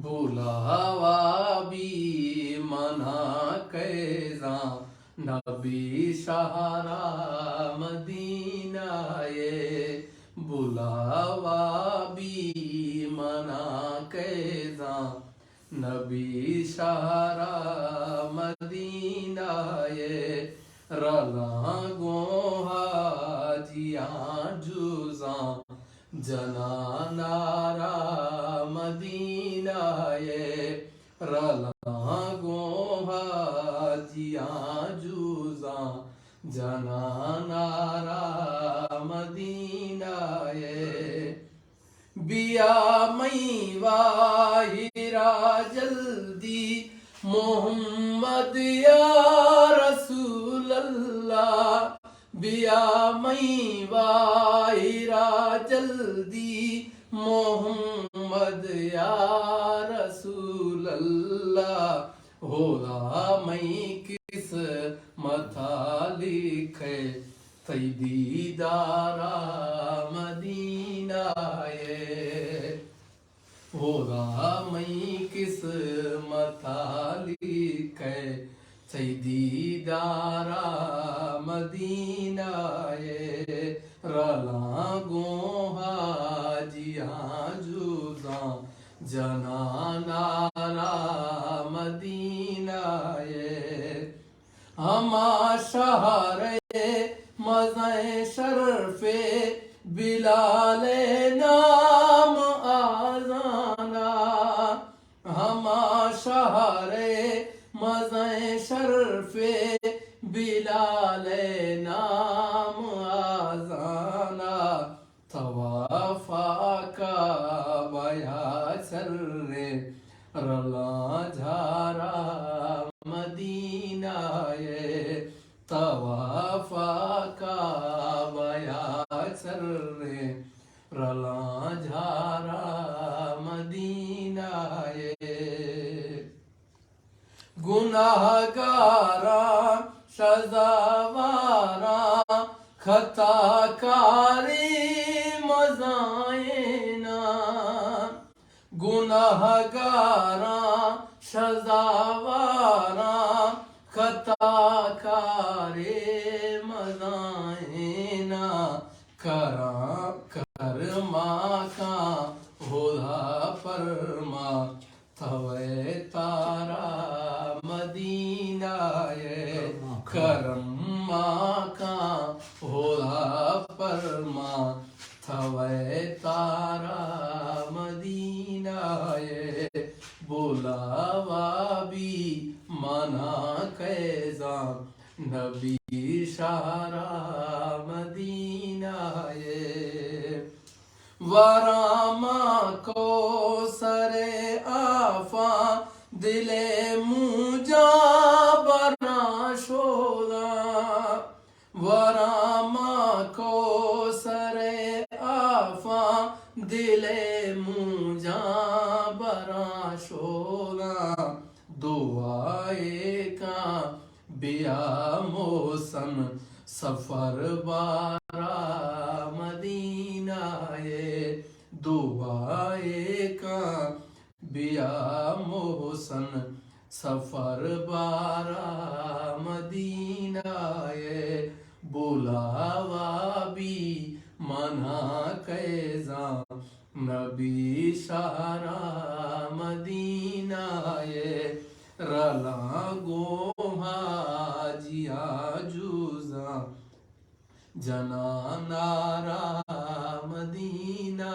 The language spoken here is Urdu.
بلاوا بھی منا کیزاں نبی شہرا مدینہ بلاوا بھی منا کیزاں نبی شہرا مدینہ رلاں گوہا جیاں جوزاں جنا نارا مدینہ رلاں گوہا جیاں جوزاں جنا نارا مدینہ بیا میں واہرا جلدی محمد یا رسول اللہ بیا میں واہرا جلدی محمد یا رسول اللہ ہوگا میں کس متھا لکھے دیدارا مدینہ ہوگا میں کس متھا لکھے دیدارا مدینہ رلاں گوہا جیاں جوزاں جنا نارا مدینہ ہما شہر مزیں شرف بلال نام آزانا ہما شہر مزیں شرف بلال نام آزانا طوافا کا بیا سر رلاں جھارا مدینہ طوافا کا بیا سر رلاں جھارا مدینہ گناہگاراں سزاواراں خطا کاری مزائنا گناہگاراں سزاواراں خطا کاری مزائنا کراں کرما کاں ہودا پرما تھوے تارا مدینہ کرم ماں ہودا پرما تھوے تارا مدینہ بلاوا بھی منا کیزاں نبی شہرا مدینہ وراما کو سر آفاں دل موجا برا شودا وراما کو سر آفاں دل موجا برا شودا دعائے کا بیا موسم سفر بارا مدینہ دعائے کا بیا محسن سفر بارا مدینہ بلاوا بھی منا کیزاں نبی شہرا مدینہ رلاں گوہا جیاں جوزاں جنا نارا مدینہ